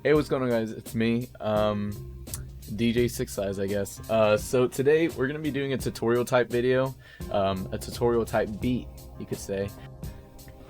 Hey, what's going on, guys? It's me, DJ Six Size, I guess. So today we're gonna be doing a tutorial type video, a tutorial type beat, you could say.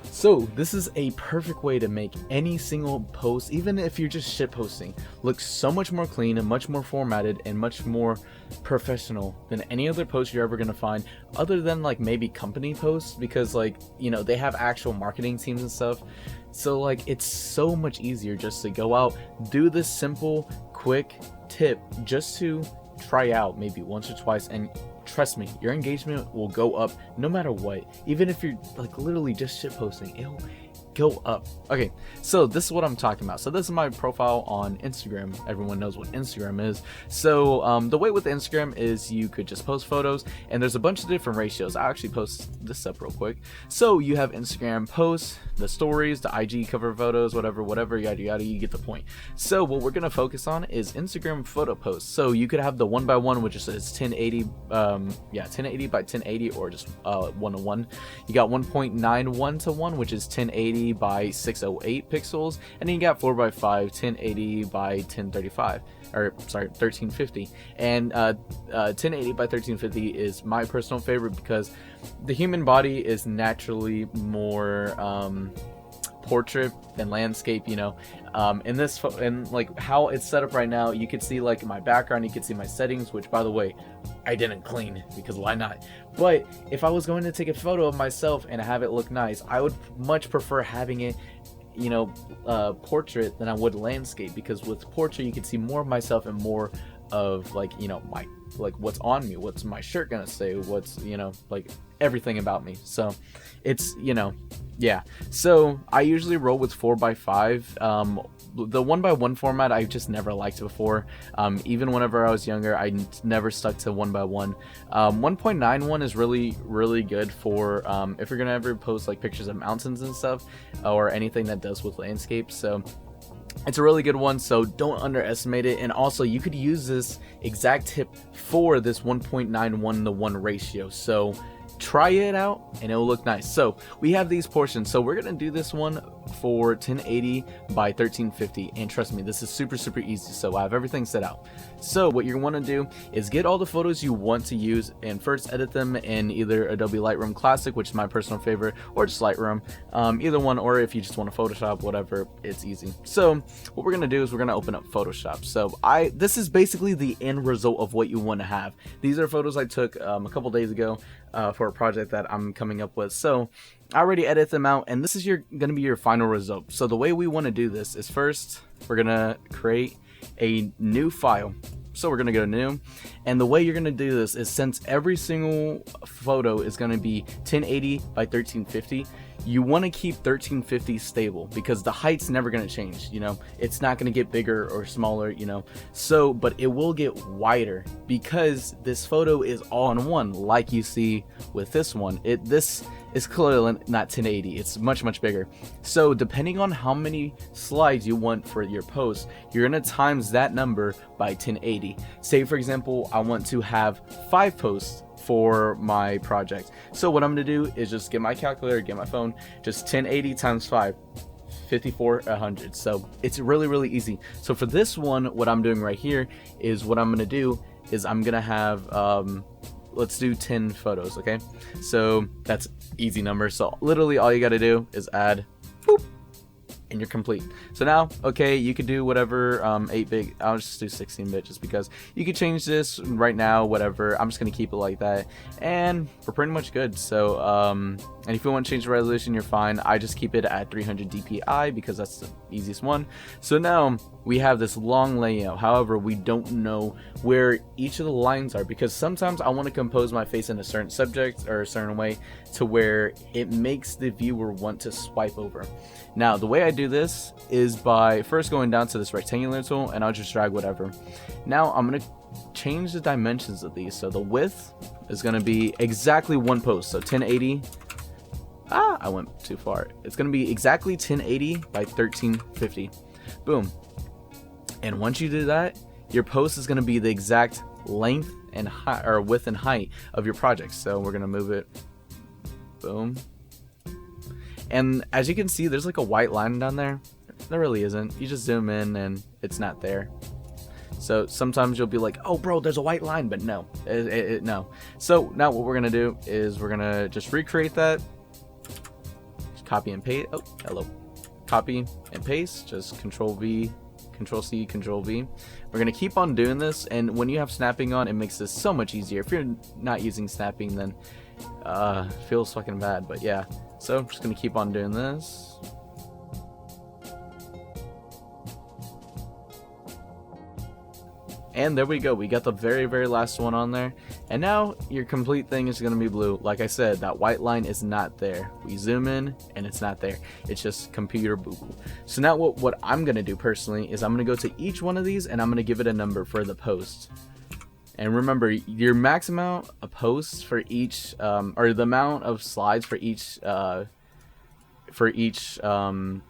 So this is a perfect way to make any single post, even if you're just shit posting, look so much more clean and much more formatted and much more professional than any other post you're ever gonna find, other than like maybe company posts, because like, you know, they have actual marketing teams and stuff. So like, it's so much easier just to go out, do this simple, quick tip just to try out maybe once or twice, and trust me, your engagement will go up no matter what. Even if you're like literally just shit posting, it'll go up. Okay, so this is what I'm talking about. So this is my profile on Instagram. Everyone knows what Instagram is. So the way with Instagram is you could just post photos, and there's a bunch of different ratios. I'll actually post this up real quick. So you have Instagram posts, the stories, the IG cover photos, whatever, yada yada, you get the point. So what we're gonna focus on is Instagram photo posts. So you could have the 1x1, which is 1080 1080 by 1080, or just 1:1. You got 1.91 to 1, which is 1080 by 608 pixels, and then you got 4x5, 1080 by 1035, or sorry, 1350. And 1080 by 1350 is my personal favorite because the human body is naturally more portrait than landscape, you know. In this and like how it's set up right now, you can see like my background, you can see my settings, which by the way I didn't clean because why not. But if I was going to take a photo of myself and have it look nice, I would much prefer having it, you know, portrait than I would landscape, because with portrait you can see more of myself and more of like, you know, my like what's on me, what's my shirt gonna say, what's, you know, like everything about me. So it's, you know, yeah. So I usually roll with 4x5. The 1x1 format I just never liked before. Even whenever I was younger, I never stuck to 1x1. 1.91 is really good for if you're gonna ever post like pictures of mountains and stuff, or anything that does with landscape. So it's a really good one, so don't underestimate it. And also you could use this exact tip for this 1.91 to 1 ratio. So try it out and it will look nice. So we have these portions, so we're gonna do this one for 1080 by 1350, and trust me, this is super easy. So I have everything set out. So what you're want to do is get all the photos you want to use and first edit them in either Adobe Lightroom Classic, which is my personal favorite, or just Lightroom, either one, or if you just want to Photoshop, whatever, it's easy. So what we're gonna do is we're gonna open up Photoshop. So this is basically the end result of what you want to have. These are photos I took a couple days ago for a project that I'm coming up with. So I already edited them out, and this is gonna be your final result. So the way we want to do this is first we're gonna create a new file. So we're gonna go to new, and the way you're gonna do this is, since every single photo is gonna be 1080 by 1350, you want to keep 1350 stable, because the height's never going to change, you know, it's not going to get bigger or smaller, you know. So but it will get wider because this photo is all in one, like you see with this one. This is clearly not 1080, it's much bigger. So depending on how many slides you want for your post, you're going to times that number by 1080. Say for example, I want to have 5 posts for my project. So what I'm gonna do is just get my calculator, get my phone, just 1080 times 5, 5400. So it's really easy. So for this one, what I'm doing right here is, what I'm gonna do is I'm gonna have let's do 10 photos. Okay, so that's easy number. So literally all you got to do is add boop, and you're complete. So now, okay, you could do whatever 8-bit. I'll just do 16-bit just because you could change this right now, whatever. I'm just gonna keep it like that, and we're pretty much good. So and if you want to change the resolution, you're fine. I just keep it at 300 dpi because that's the easiest one. So now we have this long layout. However, we don't know where each of the lines are, because sometimes I want to compose my face in a certain subject or a certain way to where it makes the viewer want to swipe over. Now the way I do this is by first going down to this rectangular tool, and I'll just drag whatever. Now I'm gonna change the dimensions of these. So the width is gonna be exactly one post, so 1080. I went too far. It's gonna be exactly 1080 by 1350. Boom. And once you do that, your post is gonna be the exact length and height, or width and height of your project. So we're gonna move it. Boom. And as you can see, there's like a white line down there. there really isn't. You just zoom in and it's not there. So sometimes you'll be like, oh bro, there's a white line, but no, no. So now what we're gonna do is we're gonna just recreate that. Just copy and paste. Oh, hello. Copy and paste. Just Control V, Control C, Control V. We're gonna keep on doing this, and when you have snapping on, it makes this so much easier. If you're not using snapping, then it feels fucking bad. But yeah, so I'm just gonna keep on doing this. And there we go, we got the very last one on there. And now your complete thing is gonna be blue. Like I said, that white line is not there. We zoom in and it's not there. It's just computer boo-boo. So now what I'm gonna do personally is I'm gonna go to each one of these and I'm gonna give it a number for the post. And remember, your max amount of posts for each, or the amount of slides for each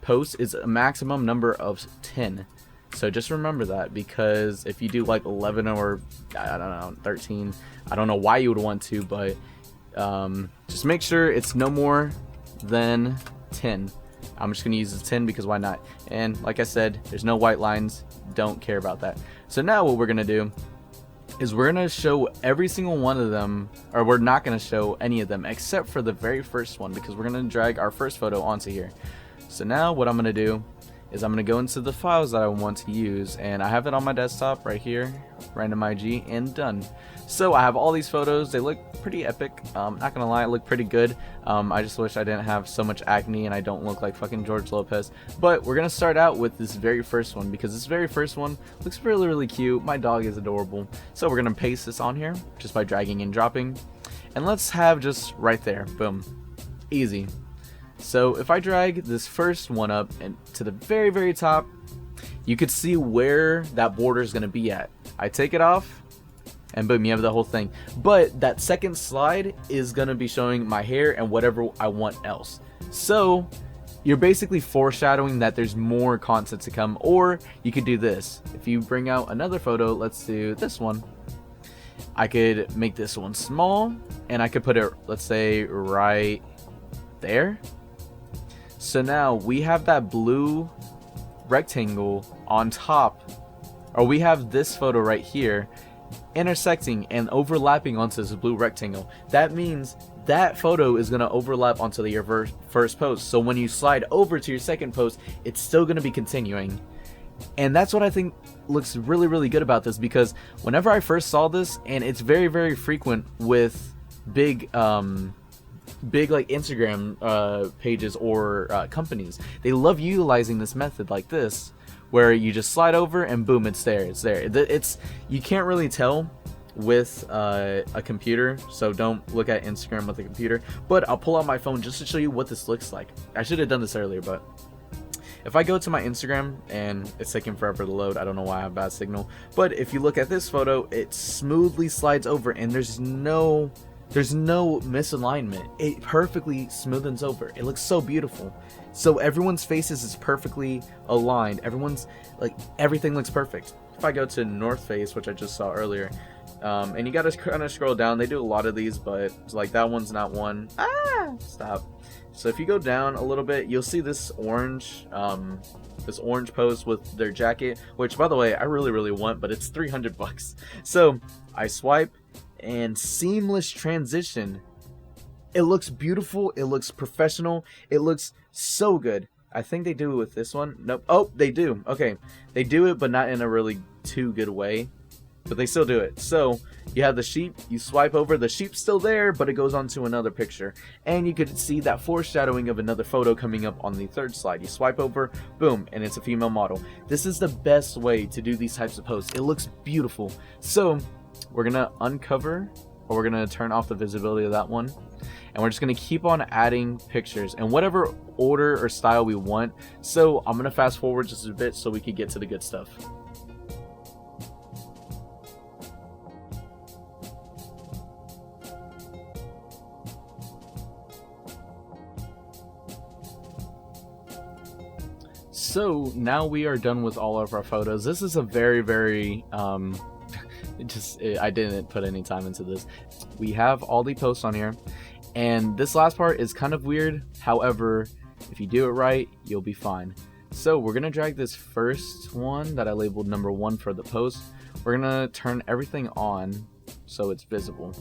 post is a maximum number of 10. So just remember that, because if you do like 11 or I don't know 13, I don't know why you would want to, but just make sure it's no more than 10. I'm just gonna use the 10 because why not? And like I said, there's no white lines, don't care about that. So now what we're gonna do is we're gonna show every single one of them, or we're not gonna show any of them except for the very first one, because we're gonna drag our first photo onto here. So now what I'm gonna do is I'm going to go into the files that I want to use, and I have it on my desktop right here, random IG, and done. So I have all these photos. They look pretty epic. Not going to lie, it look pretty good. I just wish I didn't have so much acne and I don't look like fucking George Lopez. But we're going to start out with this very first one, because this very first one looks really cute. My dog is adorable. So we're going to paste this on here just by dragging and dropping. And let's have just right there. Boom. Easy. So if I drag this first one up and to the very top, you could see where that border is going to be at. I take it off and boom, you have the whole thing. But that second slide is going to be showing my hair and whatever I want else. So you're basically foreshadowing that there's more content to come. Or you could do this. If you bring out another photo, let's do this one. I could make this one small and I could put it, let's say, right there. So now we have that blue rectangle on top, or we have this photo right here intersecting and overlapping onto this blue rectangle. That means that photo is going to overlap onto your first post. So when you slide over to your second post, it's still going to be continuing. And that's what I think looks really good about this, because whenever I first saw this, and it's very frequent with big like Instagram pages or companies, they love utilizing this method like this, where you just slide over and boom, it's there. You can't really tell with a computer, so don't look at Instagram with a computer, but I'll pull out my phone just to show you what this looks like. I should have done this earlier, but if I go to my Instagram and it's taking forever to load, I don't know why I have bad signal, but if you look at this photo, it smoothly slides over and there's no misalignment. It perfectly smoothens over. It looks so beautiful. So everyone's faces is perfectly aligned. Everything looks perfect. If I go to North Face, which I just saw earlier, and you gotta kind of scroll down. They do a lot of these, but like that one's not one. Stop. So if you go down a little bit, you'll see this orange post with their jacket, which by the way I really want, but it's 300 bucks. So I swipe and seamless transition. It looks beautiful, it looks professional, it looks so good. I think they do it with this one. Nope. Oh, they do. Okay, they do it, but not in a really too good way, but they still do it. So you have the sheep, you swipe over, the sheep's still there, but it goes on to another picture, and you could see that foreshadowing of another photo coming up on the third slide. You swipe over, boom, and it's a female model. This is the best way to do these types of posts. It looks beautiful. So we're gonna uncover, or we're gonna turn off the visibility of that one, and we're just gonna keep on adding pictures in whatever order or style we want. So I'm gonna fast forward just a bit so we can get to the good stuff. So now we are done with all of our photos. This is a very I didn't put any time into this. We have all the posts on here, and this last part is kind of weird. However, if you do it right, you'll be fine. So we're gonna drag this first one that I labeled number 1 for the post. We're gonna turn everything on so it's visible.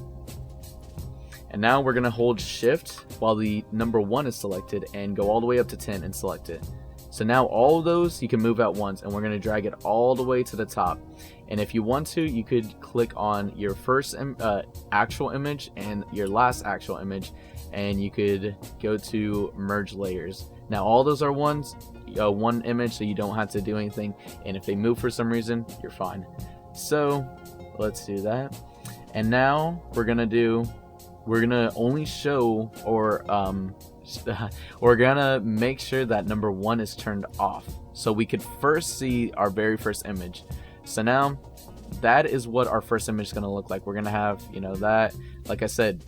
And now we're gonna hold shift while the number 1 is selected and go all the way up to 10 and select it. So now all of those you can move at once, and we're gonna drag it all the way to the top. And if you want to, you could click on your first actual image and your last actual image, and you could go to merge layers. Now all those are one image, so you don't have to do anything, and if they move for some reason, you're fine. So let's do that. And now we're gonna only show, or we're gonna make sure that number 1 is turned off so we could first see our very first image. So now that is what our first image is gonna look like. We're gonna have, that, like I said,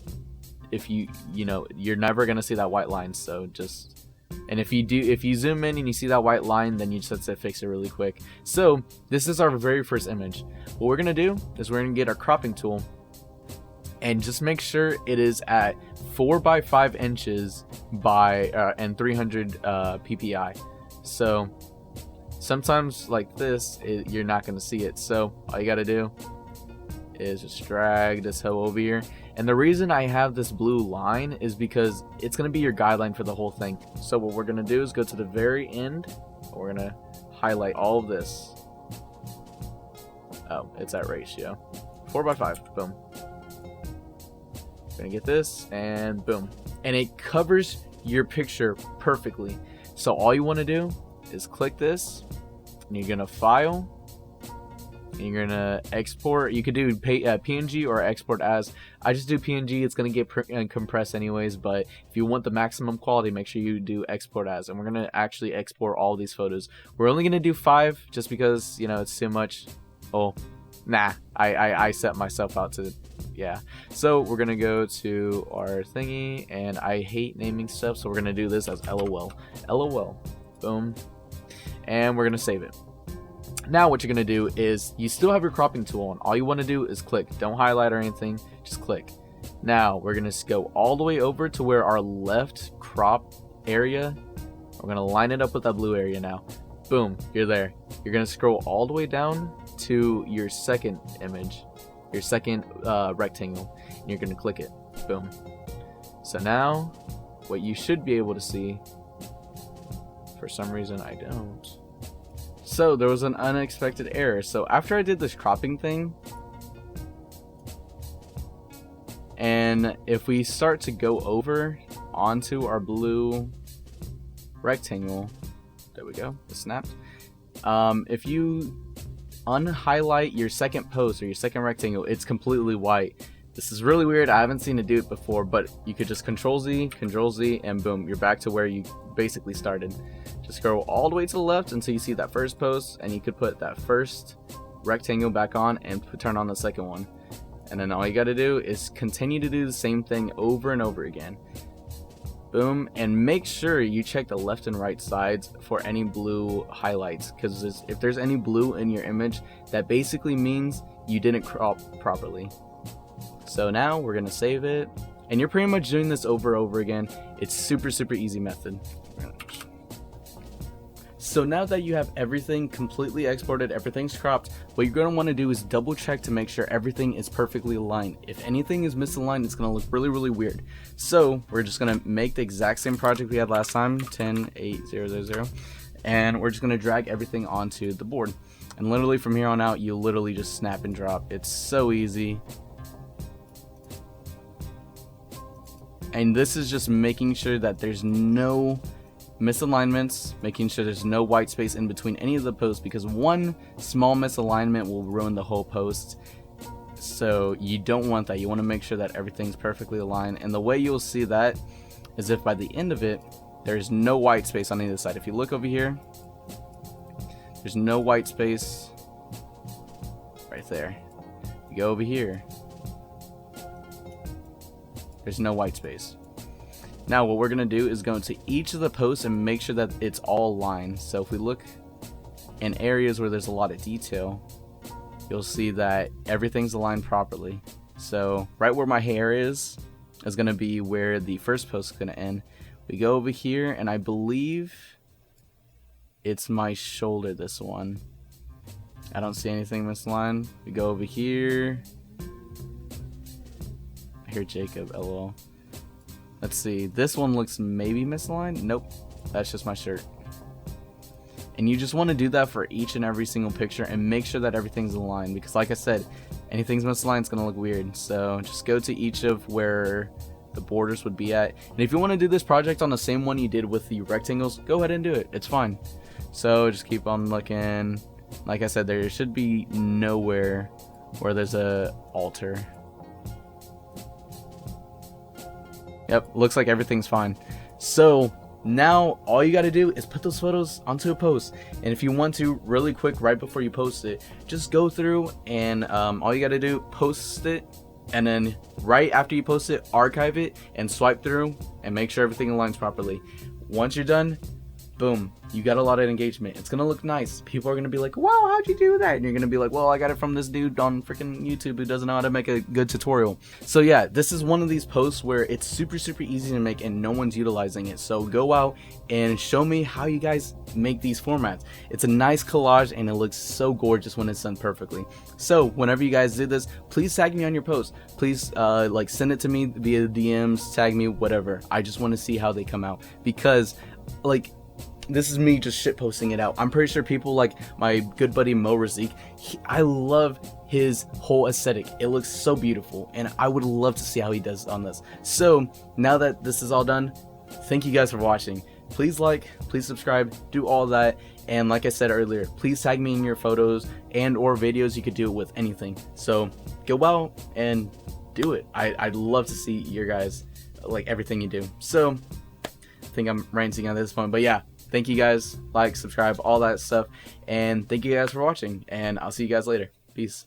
if you're never gonna see that white line, so just, and if you zoom in and you see that white line, then you just have to fix it really quick. So this is our very first image. What we're gonna do is we're gonna get our cropping tool and just make sure it is at 4 by 5 inches by and 300 ppi. So sometimes like this, you're not gonna see it, so all you gotta do is just drag this hoe over here. And the reason I have this blue line is because it's gonna be your guideline for the whole thing. So what we're gonna do is go to the very end. We're gonna highlight all of this. Oh, it's at ratio 4 by 5. Boom. Gonna get this, and boom, and it covers your picture perfectly. So all you want to do is click this, and you're gonna file, and you're gonna export. You could do PNG or export as. I just do PNG. It's gonna get compressed anyways, but if you want the maximum quality, make sure you do export as. And we're gonna actually export all these photos. We're only gonna do 5 just because it's too much. Oh, nah, I set myself out to, yeah. So we're gonna go to our thingy, and I hate naming stuff, so we're gonna do this as LOL. LOL. Boom. And we're gonna save it. Now what you're gonna do is, you still have your cropping tool on. All you wanna do is click. Don't highlight or anything, just click. Now we're gonna go all the way over to where our left crop area. We're gonna line it up with that blue area now. Boom, you're there. You're gonna scroll all the way down to your second image, your second rectangle, and you're gonna click it. Boom. So now what you should be able to see, for some reason I don't. So there was an unexpected error. So after I did this cropping thing, and if we start to go over onto our blue rectangle, there we go, it snapped. If you unhighlight your second post or your second rectangle, it's completely white. This is really weird. I haven't seen it do it before, but you could just Control Z, and boom, you're back to where you basically started. Just scroll all the way to the left until you see that first post, and you could put that first rectangle back on and turn on the second one. And then all you got to do is continue to do the same thing over and over again. Boom, and make sure you check the left and right sides for any blue highlights, because if there's any blue in your image, that basically means you didn't crop properly. So now we're gonna save it, and you're pretty much doing this over and over again. It's super easy method. So now that you have everything completely exported, everything's cropped, what you're going to want to do is double check to make sure everything is perfectly aligned. If anything is misaligned, it's going to look really weird. So we're just going to make the exact same project we had last time, 10.8.0.0.0, and we're just going to drag everything onto the board. And literally from here on out, you literally just snap and drop. It's so easy. And this is just making sure that there's no misalignments, making sure there's no white space in between any of the posts, because one small misalignment will ruin the whole post. So you don't want that. You want to make sure that everything's perfectly aligned, and the way you'll see that is if by the end of it there's no white space on either side. If you look over here, there's no white space right there. You go over here, there's no white space. Now what we're going to do is go into each of the posts and make sure that it's all aligned. So if we look in areas where there's a lot of detail, you'll see that everything's aligned properly. So right where my hair is going to be where the first post is going to end. We go over here, and I believe it's my shoulder, this one. I don't see anything misaligned. We go over here. I hear Jacob, lol. Let's see, this one looks maybe misaligned. Nope, that's just my shirt. And you just want to do that for each and every single picture and make sure that everything's aligned, because like I said, anything's misaligned is going to look weird. So just go to each of where the borders would be at. And if you want to do this project on the same one you did with the rectangles, go ahead and do it. It's fine. So just keep on looking. Like I said, there should be nowhere where there's a altar. Yep, looks like everything's fine. So now all you got to do is put those photos onto a post. And if you want to, really quick, right before you post it, just go through and all you got to do, post it, and then right after you post it, archive it and swipe through and make sure everything aligns properly. Once you're done, boom, you got a lot of engagement. It's gonna look nice. People are gonna be like, wow, how'd you do that? And you're gonna be like, well, I got it from this dude on freaking YouTube who doesn't know how to make a good tutorial. So yeah, this is one of these posts where it's super easy to make and no one's utilizing it. So go out and show me how you guys make these formats. It's a nice collage and it looks so gorgeous when it's done perfectly. So whenever you guys do this, please tag me on your post. Please like send it to me via DMs, tag me, whatever. I just want to see how they come out, because like, this is me just shit posting it out. I'm pretty sure people like my good buddy Mo Razik, I love his whole aesthetic. It looks so beautiful and I would love to see how he does on this. So now that this is all done, thank you guys for watching. Please like, please subscribe, do all that. And like I said earlier, please tag me in your photos and or videos. You could do it with anything. So go out and do it. I'd love to see your guys, like everything you do. So I think I'm ranting at this point, but yeah. Thank you guys, like, subscribe, all that stuff, and thank you guys for watching, and I'll see you guys later. Peace.